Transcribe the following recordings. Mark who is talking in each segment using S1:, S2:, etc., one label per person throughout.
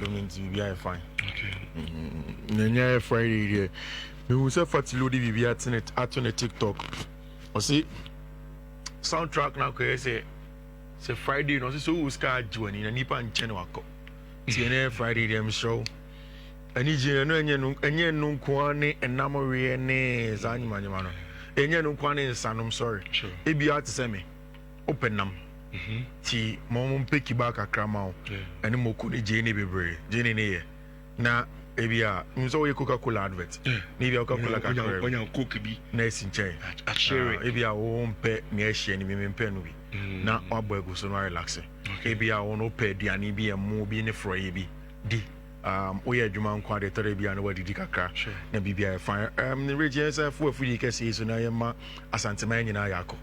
S1: don't mean to be fine.
S2: Okay.
S1: Nanya Friday here. Me who say Fatilo di be at on TikTok. I see soundtrack now say Friday no so who ska join na nipa nche na wako. TNA Friday dem show. Ani je no enye no nko ne enamore ne zanyima nyima no. Enye no nko ne nsanom sorry.
S2: Sure.
S1: Ebi at say me open nam. Ti mom peki back akrama o. Ani moku ne je ne bebre. Je ne ye. Na ebia nso we Coca-Cola advert. Na ebia Coca-Cola ka
S2: onya coke bi
S1: na esinche.
S2: A share.
S1: Ebia wo mpe ne ehie ni mempe no bi. Na wabo ego so no relax. Ebia wo no pe duane bi emo bi ne froye bi. Di oye adwuma nkwa de tore bia na wadidi kakra na bibia fine the region say for afudi kese so na yema asantema nyina yakọ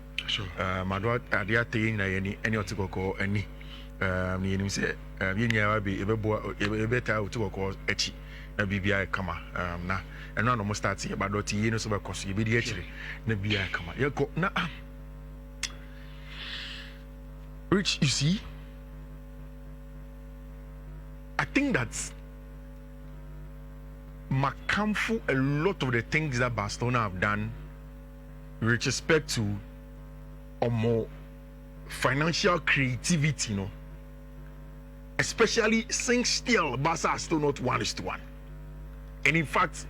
S1: mado ade atey na yeni eni otikoko ani ni yenim se yenya wa be ebebo ebeta otikoko echi na bibia kama na eno no mo start ye badoti ye no so be koso ye bi di echire na bibia kama ye ko na Rich, you see, I think that's Makamfu a lot of the things that Barcelona have done with respect to or more financial creativity, you know. Especially since still Barca are still not 1:1. And in fact,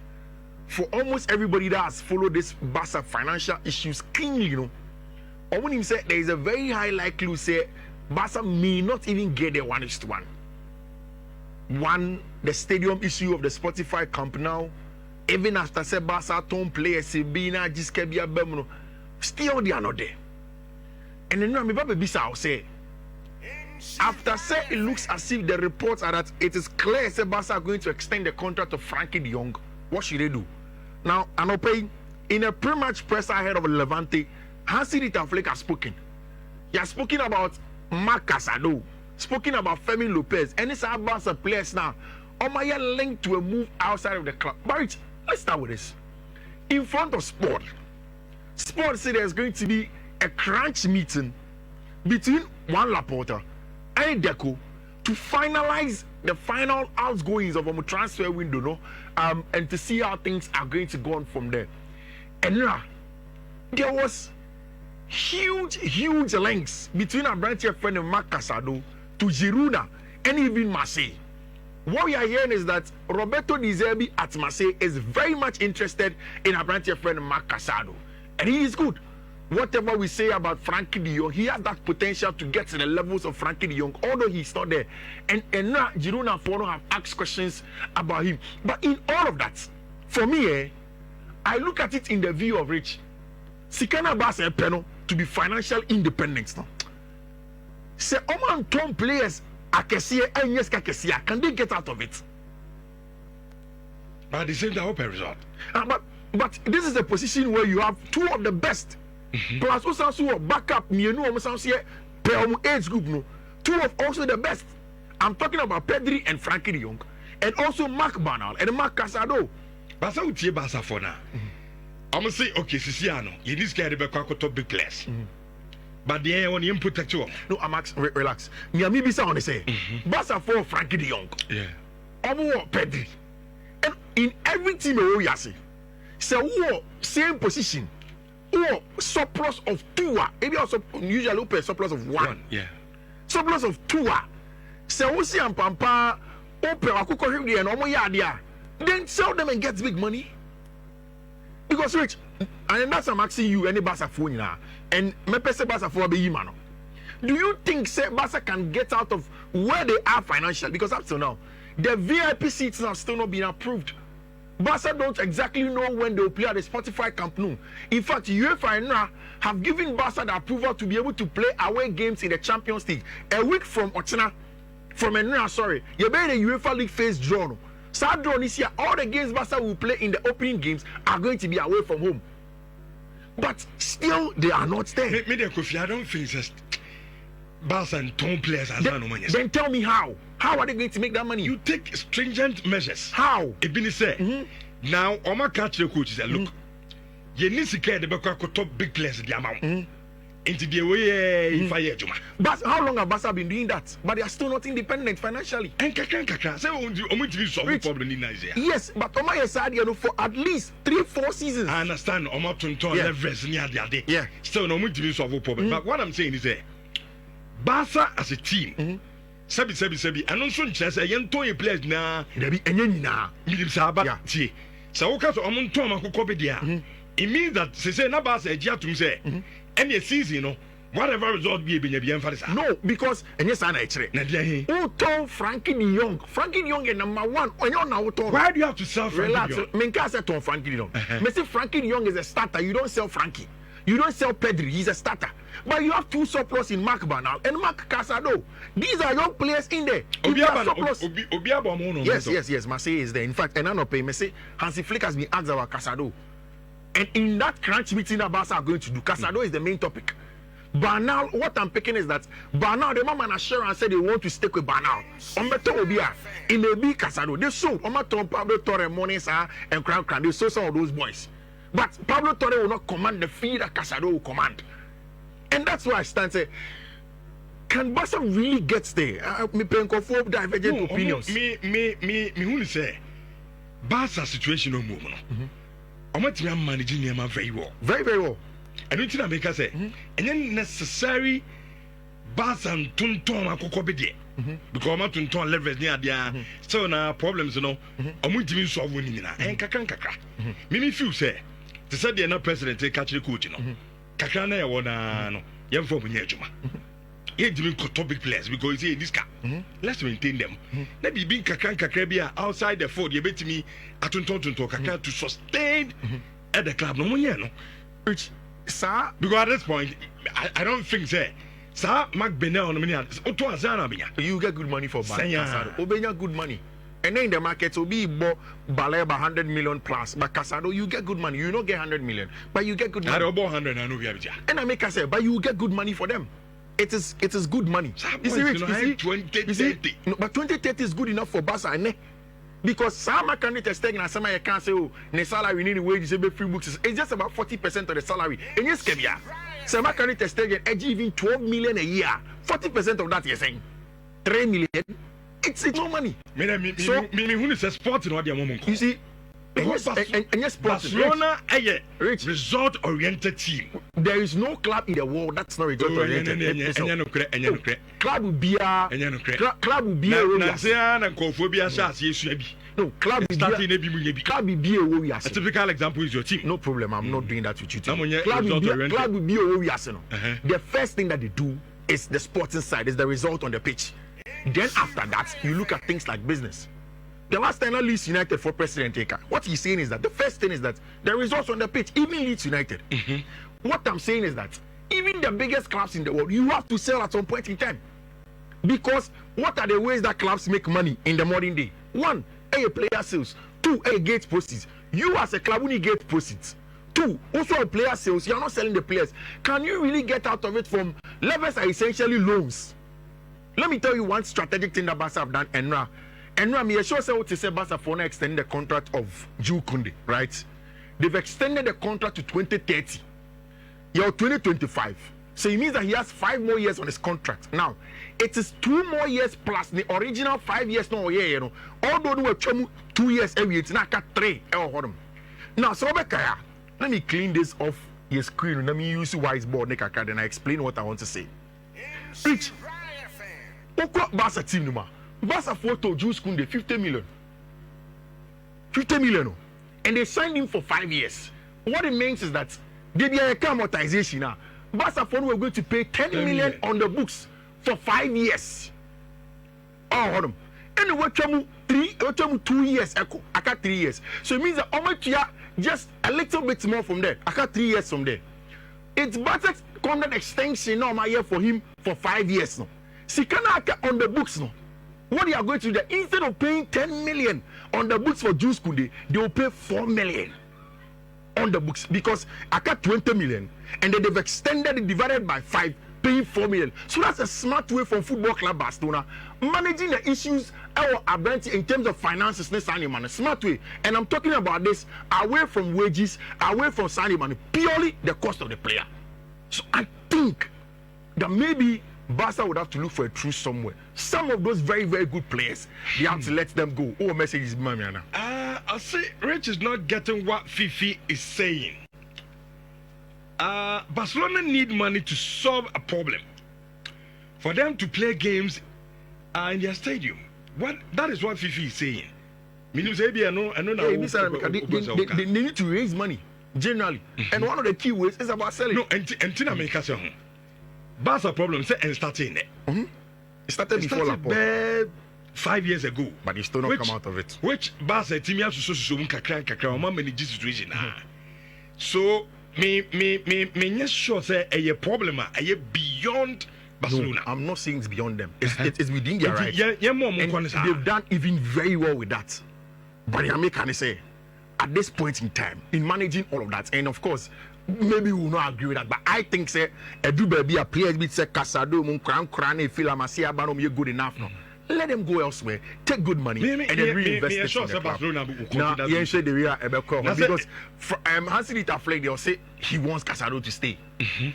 S1: for almost everybody that has followed this Barca financial issues cleanly, you know, or when he said there is a very high likelihood say Barca may not even get there 1:1. One, the stadium issue of the Spotify Camp Nou, even after say Barca ton players Sabina Jiskebia Bemuno, still they are not there. And then me baby bisa say after say it looks as if the reports are that it is clear say Barca are going to extend the contract of Frankie de Jong. What should they do? Now, Anope, in a pre-match presser ahead of Levante, Hansi Dieter Flick has spoken. He has spoken about Marc Casado, spoken about Fermin Lopez, and it's our Barca players now. Omaya linked to a move outside of the club. But let's start with this. In front of Sport said there's going to be a crunch meeting between Juan Laporta and Deco to finalize the final outgoings of a transfer window, no? And to see how things are going to go on from there. And now, there was huge links between our branch friend and Marc Casado to Girona and even Marseille. What we are hearing is that Roberto Di Zerbi at Marseille is very much interested in our branch friend Marc Casado, and he is good. Whatever we say about Frankie de Jong, he has that potential to get to the levels of Frankie de Jong, although he's not there. And now Girona Fono have asked questions about him. But in all of that, for me, I look at it in the view of Rich. Sikana Bas and Peno to be financial independence now. Say Oman Tom players Akesia and yes Kakesia, can they get out of it?
S2: But at the same time, open result.
S1: But this is a position where you have two of the best. Plus also backup Mienu Omosansie per age group no. Two of also the best. I'm talking about Pedri and Frankie de Jong, and also Marc Bernal and Marc Casado.
S2: Barca will tie Barca for now. I'm gonna say okay, Siciano, you need to get the back to big class. But the air on the input too.
S1: No, I'm relax. Miami bisa on say Barca for Frankie de Jong.
S2: Yeah.
S1: Omo Pedri. And in every team we see. So who same position. Or surplus of 2, maybe also usually open surplus of 1.
S2: Yeah.
S1: Surplus of 2. So we see Pampa open Akuko and Omo Yadia. Then sell them and get big money. Because Rich, and that's I'm asking you any Barca phone now. And me pese Barca for be man. Do you think say Barca can get out of where they are financially? Because up to now, the VIP seats have still not been approved. Barca don't exactly know when they will play at the Spotify Camp Nou. In fact, UEFA and NRA have given Barca the approval to be able to play away games in the Champions League. A week from Ochina, from NRA, sorry, you better the UEFA League phase draw. So draw this year, all the games Barca will play in the opening games are going to be away from home. But still, they are not there.
S2: Me I don't think just Barca and Tom players as no money.
S1: Then tell me how. How are they going to make that money?
S2: You take stringent measures.
S1: How?
S2: Ebini say. Now, Oma catch the coach say, look, you need to care the back top big players the amount. into the way fire juma.
S1: But how long have Barca been doing that? But they are still not independent financially.
S2: And kakra. So only to solve problem in Nigeria.
S1: Yes, but Oma Yesadi, you know, for at least 3-4 seasons.
S2: I understand. Oma Tunton leverage near the day.
S1: Yeah.
S2: Still no to solve problem. But what I'm saying is that Barca as a team. Sebi. And also just a young toy players na.
S1: There be any na.
S2: Midim Saba. See. So okay, so I'm to my cocopedia. It means that say na Barca a to say any season, you know, whatever result be emphasized.
S1: No, because and yes, I know. Who Frankie de Jong? Frankie de Jong is number 1.
S2: Why do you have to sell Frankie
S1: Relax.
S2: de Jong?
S1: Menka said to Frankie de Jong. Me say Frankie de Jong is a starter. You don't sell Frankie. You don't sell Pedri. He's a starter. But you have 2 surplus in Mark Bernal and Mark Casado. These are young players in there. Yes. Marseille is there. In fact, and I not pay. Me say Hansi Flick has been asked about Casado. And in that crunch meeting that Barca are going to do, Casado is the main topic. Bernal, what I'm picking is that Bernal, the man assurance said they want to stick with Bernal. It may be Casado. They sold Pablo Torre, Monesa, and Crown. They sold some of those boys. But Pablo Torre will not command the fee that Casado will command. And that's why I stand say, can Barca really get there? Me penko divergent opinions.
S2: Me who say Barca situation no move. I'm not managing them very well.
S1: Very well.
S2: I don't think I make say and then necessary Barca and Tunton akokobede. Because I'm not Tunton leverage near there. So na problems you know. I'm going to solve one in and kakra. Me feel say to say the na president take catch the coach you know. Kakra na ya wona no. Yem for me ejuma. He didn't topic players because he this car. Let's maintain them. Let me be kakra outside the field. You bet me atunton kakra to sustain at the club. No no.
S1: Which, sir,
S2: because at this point, I don't think say, sir, Mark Benel on the
S1: you get good money for Casado. Obenya good money. And then in the market, will be Baleba 100 million plus. But Casado, you get good money. You don't get 100 million, but you get good money.
S2: I don't 100. I know we have.
S1: And I make us say, but you get good money for them. It is good money.
S2: You see, Rich, 2030.
S1: No, but 2030 is good enough for Barca, because some candidates taking and some I can't say, oh, the salary we need wages, free books. It's just about 40% of the salary. And yes, Kevia, some candidates taking even 12 million a year. 40% of that you're saying 3 million. It's no money.
S2: So, who is a sport in what moment?
S1: You see. And yes,
S2: Barcelona a result-oriented team.
S1: There is no club in the world that's not result-oriented. Club will be a
S2: a typical example is your team.
S1: No problem. I'm not doing that with you. Club will be a the first thing that they do is the sporting side, is the result on the pitch. Then after that, you look at things like business. The last time I Leeds United for President Taker, what he's saying is that the first thing is that the results on the pitch, even Leeds United. What I'm saying is that even the biggest clubs in the world, you have to sell at some point in time. Because what are the ways that clubs make money in the modern day? 1, player sales. 2, gate proceeds. You as a club only get proceeds. 2, also player sales. You're not selling the players. Can you really get out of it from levels are essentially loans? Let me tell you one strategic thing that Barca have done, and now, I'm sure what to say Barca for now extending the contract of Jules Koundé, right? They've extended the contract to 2030. You're 2025. So it means that he has 5 more years on his contract. Now, it is 2 more years plus the original 5 years. No, you know. Although we have 2 years every it's not 3. Now, so let me clean this off your screen. Let me use whiteboard and I explain what I want to say. Rich, Barca team number. Barca photo Jules Koundé 50 million. 50 million. And they signed him for 5 years. What it means is that they be a amortization now. Barca we're going to pay 10 million on the books for 5 years. Oh, hold on. Anyway, 2 years, I got 3 years. So it means that almost just a little bit more from there. I got 3 years from there. It's Barca contract extension now my year for him for 5 years now. Sikana on the books now. What they are going to do, instead of paying 10 million on the books for Jules Koundé, they will pay 4 million on the books because I got 20 million and then they've extended it divided by 5, paying 4 million. So that's a smart way from Football Club Barcelona managing the issues in terms of finances. Smart way. And I'm talking about this away from wages, away from signing money, purely the cost of the player. So I think think that maybe Barca would have to look for a truce somewhere. Some of those very, very good players, they have to let them go. Oh, message is Mamiana.
S2: I'll say Rich is not getting what Fifi is saying. Barcelona need money to solve a problem. For them to play games in their stadium. That is what Fifi is saying. They need
S1: to raise money generally, and one of the key ways is about selling.
S2: No, and America say, Barca problem say and starting it.
S1: It started before
S2: Laporte. 5 years ago,
S1: but they still not come out of it.
S2: Which Barca team has to kakra manage situation. So me sure say a problem beyond Barcelona.
S1: No, I'm not saying it's beyond them. It's within their right.
S2: And
S1: they've done even very well with that. But can say at this point in time, in managing all of that, and of course, maybe we will not agree with that. But I think say Edu baby a players bit say Casado mun kran feel amasia banom you good enough now. Let them go elsewhere, take good money, and then reinvest it in the club. Now, the real because Hansi Dieter Flick, they'll say he wants Casado to stay.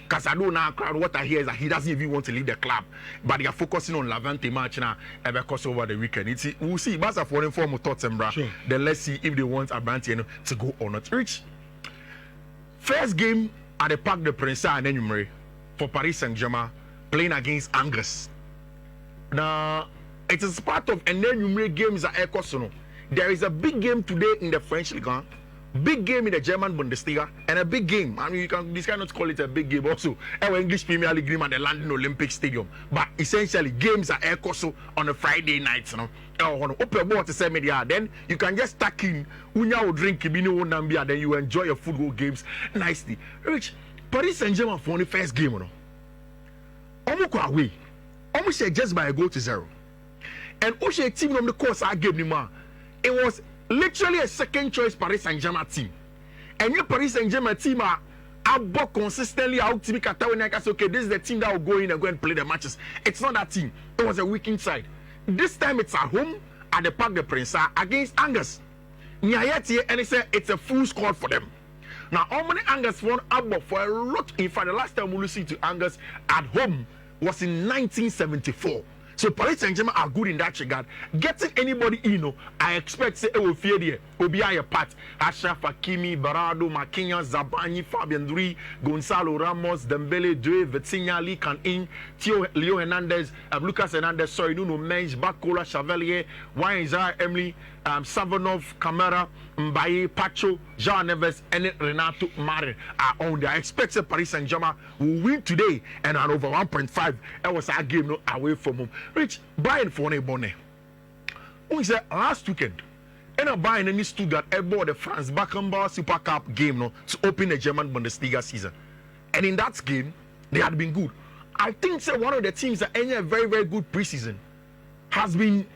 S1: Casado now, crowd, what I hear is that he doesn't even want to leave the club, but they are focusing on Levante match now. Because over the weekend, we'll see. Barca for inform Tottenham, sure. Then let's see if they want Abrante to go or not. Rich, first game at the Parc des Princes and Enumeré for Paris Saint-Germain playing against Angers. Now. It is part of and then numerous games at Ecosono. There is a big game today in the French Ligue 1, big game in the German Bundesliga, and a big game. I mean, this cannot call it a big game also. Our English Premier League game at the London Olympic Stadium. But essentially, games at Ecoso on a Friday night. Open board to say media. Then you can just stack in unya or drink Kibino Nambia. Then you enjoy your football games nicely. Rich, Paris Saint-Germain for the first game. Almost away. Almost just by a goal to 0. And Oshe team on the course I gave him, it was literally a second choice Paris Saint-Germain team. And your Paris Saint-Germain team are bought consistently out to be okay, this is the team that will go in and go and play the matches. It's not that team. It was a weak inside. This time it's at home at the Parc des Princes against Angers. And it's a full squad for them. Now, how many Angers won up for a lot? In fact, the last time we listened to Angers at home was in 1974. So Paris Saint-Germain are good in that regard. Getting anybody in, I expect say will fear there. Obiaya Pat, Ashraf Hakimi, Barado, Marquinhos, Zabani, Fabian Ruiz, Gonzalo Ramos, Dembele, Due, Vitinha, Lee Can In, Leo Hernandez, Lucas Hernandez, Nuno Mendes, Bacola, Chevalier, Wayne Emily, Savanov, Camara, Mbaye, Pacho, Jean Neves, and Renato Marin are on there. I expect that Paris Saint-Germain will win today and an over 1.5. It was a game away from home. Rich, buying for a bonnet. We said last weekend, and I'm buying any Stuttgart aboard the France Beckenbauer Super Cup game to open the German Bundesliga season. And in that game, they had been good. I think one of the teams that ended a very, very good preseason has been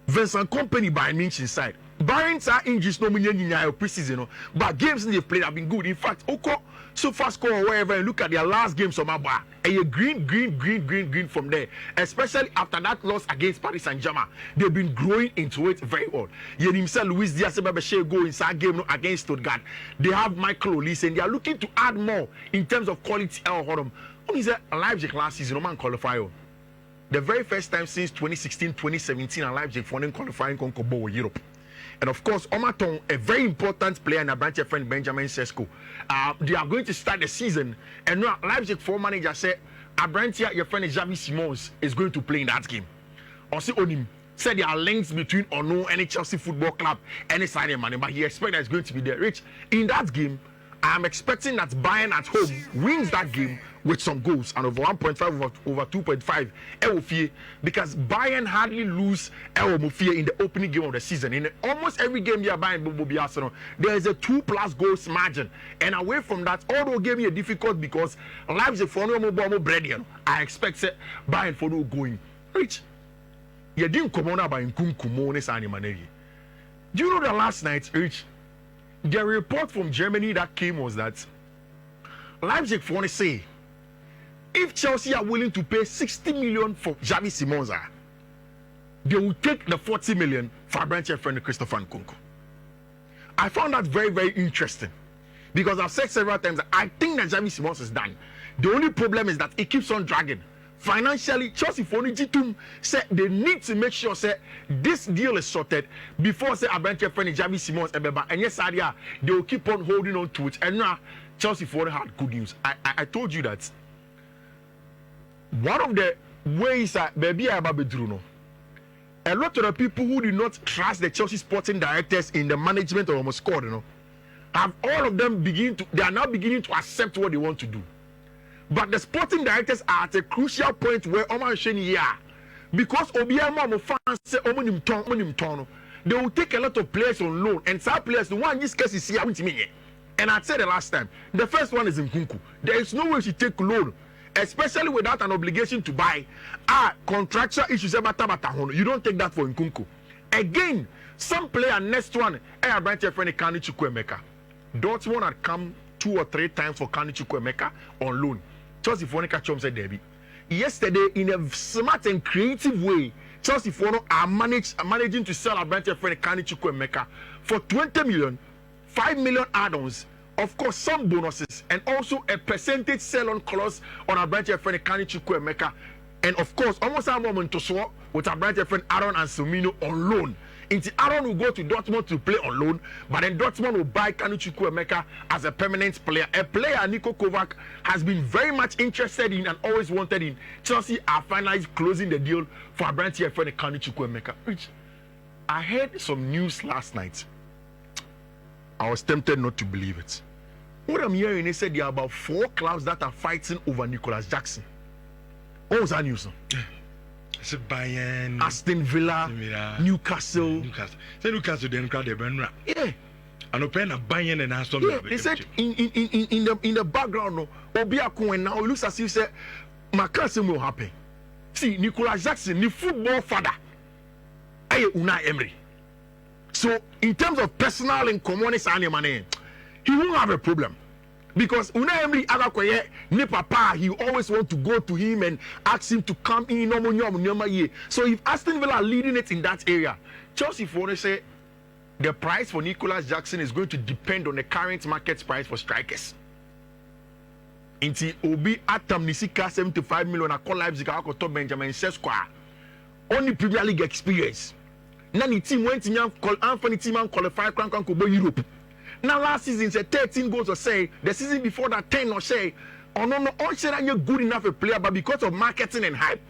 S1: Vincent Kompany by Munich inside. Bayern's injuries no preseason, but games they've played have been good. In fact, Oko so far score or wherever and look at their last games on my bar. And you green from there. Especially after that loss against Paris Saint-Germain. They've been growing into it very well. You himself Luis Diaz go inside game against Stuttgart. They have Michael Olise and they are looking to add more in terms of quality. Only said Leipzig last season, man qualify. The very first time since 2016-2017, Leipzig for qualifying Concobo Europe. And of course, Omaton, a very important player and a branch friend Benjamin Sesko. They are going to start the season. And now Leipzig former manager said, Abrantia, your friend Xavi Simons is going to play in that game. Also, Onim said there are links between Ono and Chelsea Football Club and his signing money, but he expects that it's going to be there. Rich, in that game, I'm expecting that Bayern at home wins that game with some goals and over 1.5 over 2.5 Elofie, because Bayern hardly lose Elofie in the opening game of the season. In almost every game they are buying Arsenal, there is a 2+ goals margin. And away from that, although gave me a difficult because Leipzig for no bread, I expect Bayern for no going. Rich, you didn't come on about Nkunkumo. Do you know that last night, Rich? The report from Germany that came was that Leipzig want to say if Chelsea are willing to pay 60 million for Xavi Simons, they will take the 40 million for branch friend Christopher Nkunku. I found that very, very interesting because I've said several times that I think that Xavi Simons is done. The only problem is that it keeps on dragging. Financially, Chelsea for G2 said they need to make sure say this deal is sorted before say Abrante friend Javi Simons Ebeba, and yes, idea they will keep on holding on to it. And now Chelsea for had good news. I told you that one of the ways that baby Ababedruno, a lot of the people who did not trust the Chelsea sporting directors in the management of almost scored, have all of them they are now beginning to accept what they want to do. But the sporting directors are at a crucial point where Oman Sheni because Obiama fans say they will take a lot of players on loan, and some players, the one in this case is here. And I said the last time, the first one is in Kunku. There is no way to take loan, especially without an obligation to buy. Contractual issues, you don't take that for Nkunku. Again, some player next one, Dortmund had come 2 or 3 times for Kani Chukwuemeka on loan. Chelsea Fonica Chom said Debbie. Yesterday, in a smart and creative way, Chelsea Fono are managing to sell a branch of friend Kani Chukwuemeka for 20 million, 5 million add-ons, of course, some bonuses, and also a percentage sell-on clause on a branch of friend Kani Chukwuemeka. And of course, almost a moment to swap with a branch of friend Aaron and Sumino on loan. Until Aaron will go to Dortmund to play on loan, but then Dortmund will buy Kanu Chukwuemeka as a permanent player. A player Niko Kovac has been very much interested in and always wanted in. Chelsea are finally closing the deal for a brand here for the Kanu Chukwuemeka. Which I heard some news last night. I was tempted not to believe it. What I'm hearing, they said there are about 4 clubs that are fighting over Nicholas Jackson. What was that news?
S2: It's Bayern,
S1: Aston Villa, Newcastle.
S2: Say Newcastle then crowd the Benra.
S1: Yeah.
S2: And open a Bayern and Aston Villa.
S1: They said in the background, no, Obiaku and now it looks as if say Macassim will happen. See, Nicholas Jackson, the football father, Unai Emery. So in terms of personal and communist animal, he won't have a problem. Because Unai Emery Agakoye, ne papa, he always want to go to him and ask him to come in. So if Aston Villa are leading it in that area, Chelsea for say the price for Nicholas Jackson is going to depend on the current market price for strikers. Inti Obi Atam Nisika 75 million a Leipzig to Benjamin Sesko. Only Premier League experience. Nani team went in Anthony Timan qualify Kranko Europe. Now last season said 13 goals or say the season before that 10 or say no say that you're good enough a player, but because of marketing and hype,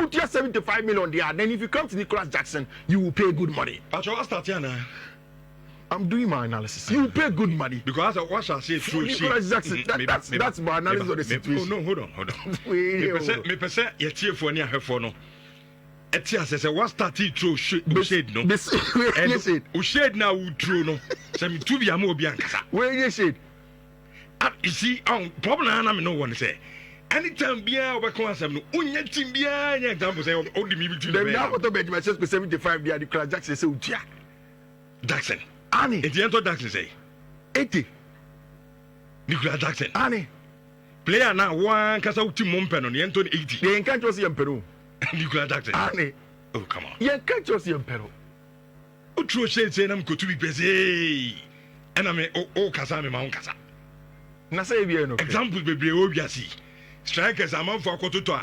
S1: just 75 million there. Then if you come to Nicholas Jackson, you will pay good money.
S2: But you start here now.
S1: I'm doing my analysis. You will pay good money
S2: because what shall I say through
S1: Nicholas Jackson. That's my analysis of the situation.
S2: Oh no, hold on. Me percent yet for near her for no. Etia says what started through shade no. And shade now would through no. Some to be a more bianca.
S1: Where you said,
S2: you see, problem I no one say. Anytime Bia or Consom, Unya Tim Bia, example say only me between them.
S1: Now what about myself with 75 Bia, Nicholas Jackson so
S2: Jackson.
S1: Annie.
S2: At the end of Jackson say
S1: 80.
S2: Nicholas Jackson.
S1: Annie.
S2: Player now one Casa Mumpen on the end of 80.
S1: They can't just see Peru.
S2: Nicholas Jackson.
S1: Annie.
S2: Oh, come on.
S1: You can't just see Peru.
S2: O true shade say I'm going to be busy. And I'm Casame Mount Casa.
S1: Na say be no.
S2: Example be obviously. Strikers am for Kototo.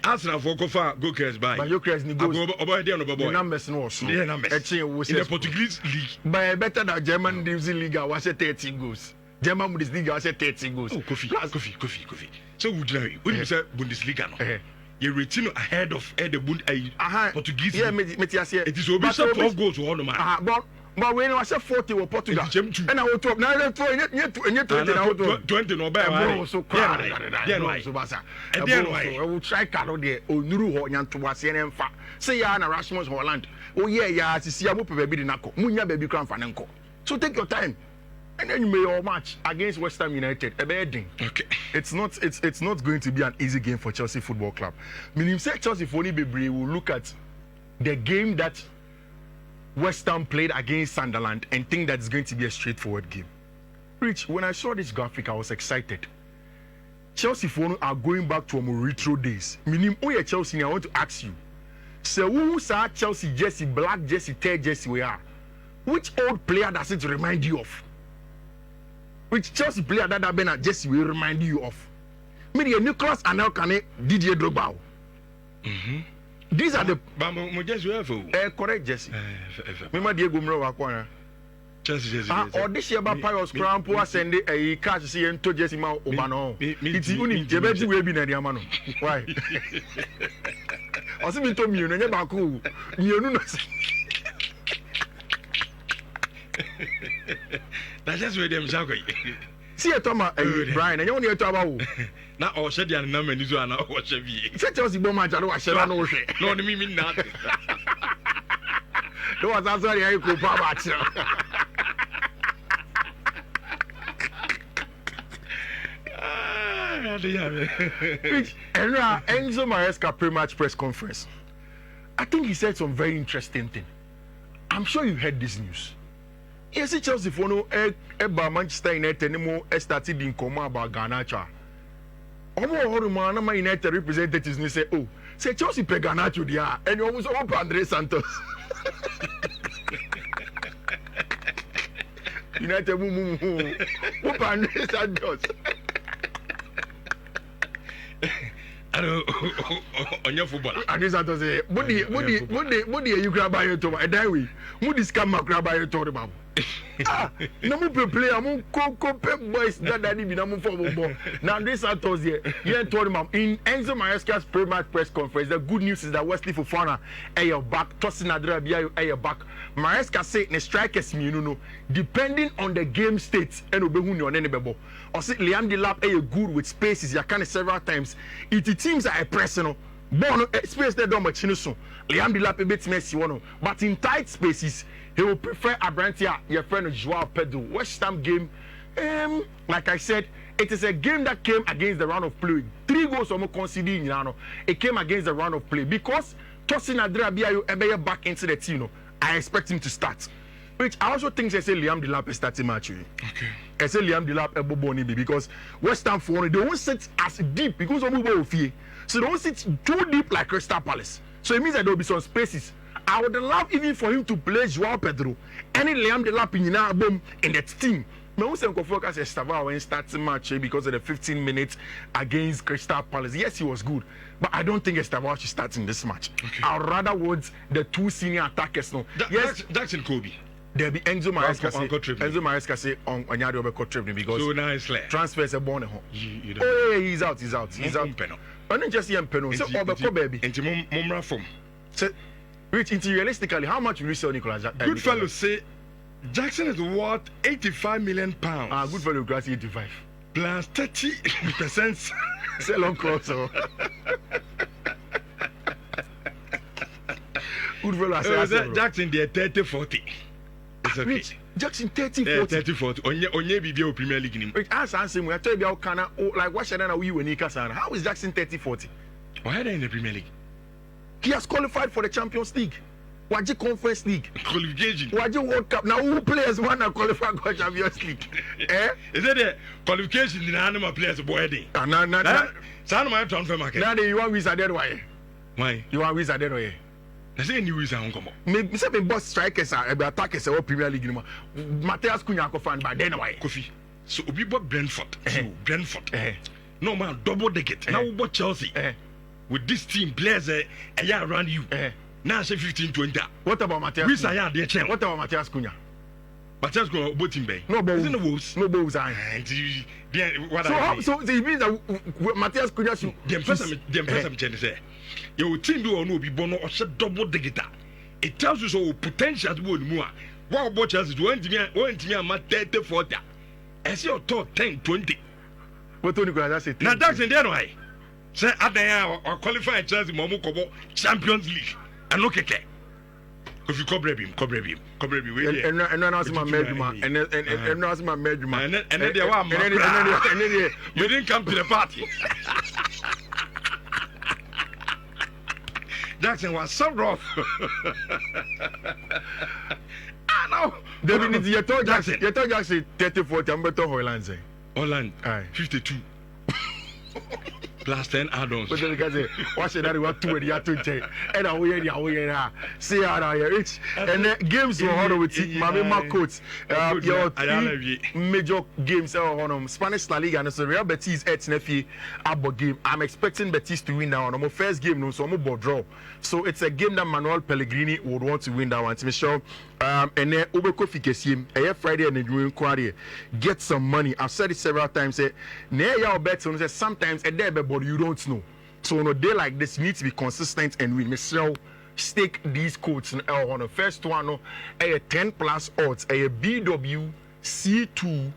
S2: Arsenal for Kofa Gokers by.
S1: But Gokers ni goals.
S2: Obo dey on Obo.
S1: The numbers no so.
S2: The numbers. In the Portuguese league.
S1: By better than German Bundesliga was 13 goals. German Bundesliga was 13 goals.
S2: Oh, Kofi. So would you say Bundesliga no? You retain ahead of the Portuguese.
S1: Yeah,
S2: it is over 12 goals to all the man.
S1: But when I said 40 or Portugal, and I will talk now.
S2: 20 no better.
S1: So I will try Carlo there. Oh, Nuru Horn to was in fact. Say, Yana Rasmus Holland. Oh, yeah, to see a whoop baby Nako. Munya baby crown fanenko. So take your time. And then you may all match against West Ham United. A bad thing.
S2: Okay.
S1: It's not going to be an easy game for Chelsea Football Club. Meaning, say Chelsea Foni Bebre will look at the game that West Ham played against Sunderland and think that it's going to be a straightforward game. Rich, when I saw this graphic, I was excited. Chelsea Foni are going back to more retro days. Meaning, oh yeah, Chelsea, I want to ask you. So who saw Chelsea jersey, black jersey, third jersey we are? Which old player does it remind you of? Which Chelsea player that Bena Jesse will remind you of? Me the Nicholas Anelka Didier Drogba. These are the correct Jesse. Remember Diego Mro Wakwana. Or this year about Pius Crampo send a cash see and to Jesse Ma Obano. It's only Jebeti will be Nadiamano. Why? Also, me told me you never cool. You know,
S2: that's just where them shall go.
S1: See a Toma, Brian, and you only talk about
S2: now. Or said the number is one or what shall be.
S1: Set us the bomb. I said, I know.
S2: No, me mean nothing.
S1: No, that's why I could pop. Enzo Maresca pre-match press conference. I think he said some very interesting thing. I'm sure you heard this news. Yes, Chelsea for no Manchester United anymore started in command about Garnacho. Man United representatives say, oh, say Chelsea pay Garnacho there, and you almost open Andre Santos. United open Andre Santos.
S2: I don't on your football.
S1: And this Santos say, what do you grab by your toe? And that way, what is come grab by your toe about? No more play. I'm Coco Pep boys that I need no for. Now this Santos here, you told him in Enzo Maresca's pre-match press conference. The good news is that Wesley Fofana are back. Tosin Adrabia are back. Maresca say the strikers depending on the game state and obehuni on anybody. Or say Liam Delap are good with spaces. You can several times. It teams are personal. Born space they don't much so. Liam Delap a bit messy one, but in tight spaces. He will prefer Abrantia, your friend Joao Pedro. West Ham game, like I said, it is a game that came against the round of play. 3 goals almost conceded. It came against the round of play because Tosin Adrabia back into the team. I expect him to start. Which I also think they say Liam Delap is starting match. Okay. I say Liam Delap Ebobonibi because West Ham for they won't sit as deep because of Fear. So they won't sit too deep like Crystal Palace. So it means that there will be some spaces. I would love even for him to play Joao Pedro any Liam Delap in that team. I want to focus on Stavao when starting match because of the 15 minutes against Crystal Palace. Yes, he was good, but I don't think Stavao should start in this match. Okay. I'd rather want the 2 senior attackers. No,
S2: yes, Jackson Kobe.
S1: There be Enzo Maresca say on Anyado Beko trip because
S2: so now it's clear.
S1: Transfers are born at home. Oh yeah, he's out. He's out. I don't just see him penal. So Obeko baby.
S2: Into Mumra form.
S1: Which, realistically, how much will you sell Nicolas Jackson?
S2: Goodfellow say Jackson is worth £85 million.
S1: Goodfellow grass 85
S2: plus 30%.
S1: Sell on cross. Goodfellow
S2: say Jackson there 30-40. It's okay.
S1: Rich, Jackson 30-40.
S2: 30-40. Onye BBO Premier League nim.
S1: Rich, ask him. I tell you about Kana. Like what should I know we when Nikasana? How is Jackson 30-40?
S2: Why are they in the Premier League?
S1: He has qualified for the Champions League. Waji Conference League.
S2: Qualification.
S1: Waji World Cup. Now who players want to qualify for Champions League?
S2: Is that the qualification in the animal players boy? Sound my transfer market.
S1: Now you want visa dead why?
S2: Why?
S1: You want visa dead why?
S2: I say new visa on come.
S1: Me say me boss strikers are attackers are Premier League. Mateus Cunha ko fan by then why?
S2: Kofi. So obi bought Brentford. No man double decade. Now we bought Chelsea. With this team, players a year around you. Now say 15-20.
S1: What about Mateus?
S2: What
S1: about Mateus Cunha?
S2: Mateus Cunha, both team bay.
S1: No balls.
S2: Isn't the Wolves?
S1: No balls.
S2: So
S1: it means that Mateus Cunha should.
S2: The first I'm say, your team do or no be born or shut double digita. It tells you so potential to win more. What about Chelsea? One team, 30-40. I see your top 10-20.
S1: What do you say?
S2: Now that's in there, why? Say at the end or qualify Chelsea Momo Kobo Champions League. And look at that. If you cover him. And
S1: then ask my Medjuma. And then ask my Medjuma.
S2: And then they were you didn't come to the party. Jackson was so rough. No.
S1: David, you told Jackson 30-40. I'm better Holland.
S2: Holland. 52. plus 10 add-ons.
S1: But then because watch that what two the to check. And I will see how I rich. And then games were on with Mami Marcos. Your three major games on Spanish La Liga and so Real Betis at Nefi Abo game. I'm expecting Betis to win that one. My first game no so I'm about draw. So it's a game that Manuel Pellegrini would want to win that one. To me sure. And then Ubeko Fikesim, a Friday and the Quarry. Get some money. I've said it several times. Say, near your bets on sometimes a day, but you don't know. So on a day like this, you need to be consistent and win. Michelle, stake these codes on the first one, a 10 plus odds, a BW C2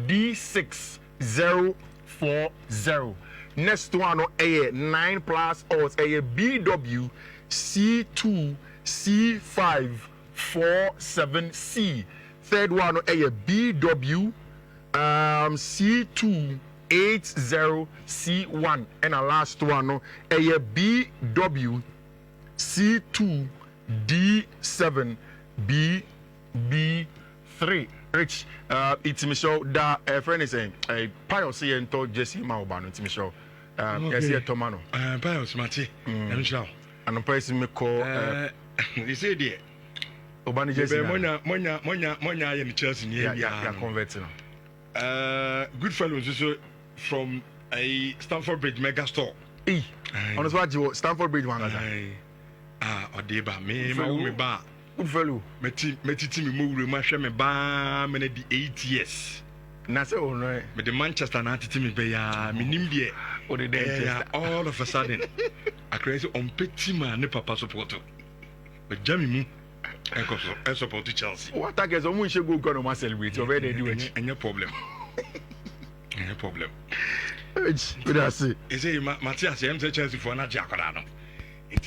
S1: D6040. Next one, a 9 plus odds, a BW C2 C547C. Third one, a BW C2 80C1. And the last one, a BW C2 D7BB3. Rich, it's me show that a friend is saying a pious and told Jesse Maubano to me show. Yes, here Tomano.
S2: Pious Mati, and shall.
S1: And the person me call.
S2: You say, dear.
S1: Obani Jesse.
S2: Monya, I am Chelsea.
S1: Yeah, converting.
S2: Good fellows from a Stamford Bridge mega store.
S1: On what you Stamford Bridge one.
S2: Odeba, me, my bar.
S1: Good fellow.
S2: Metiti me move, my shame, bar, many 8 years.
S1: Nasa, all right.
S2: But the Manchester United me be Minimbie,
S1: or the day,
S2: all of a sudden, I crazy on petit man, ne papa support. But Jamie Moo, I support Chelsea.
S1: What I guess almost should go on celebrate already do it.
S2: And your problem. No problem.
S1: What I say?
S2: Is it Matthias? I'm Chelsea for not Jacarano. It's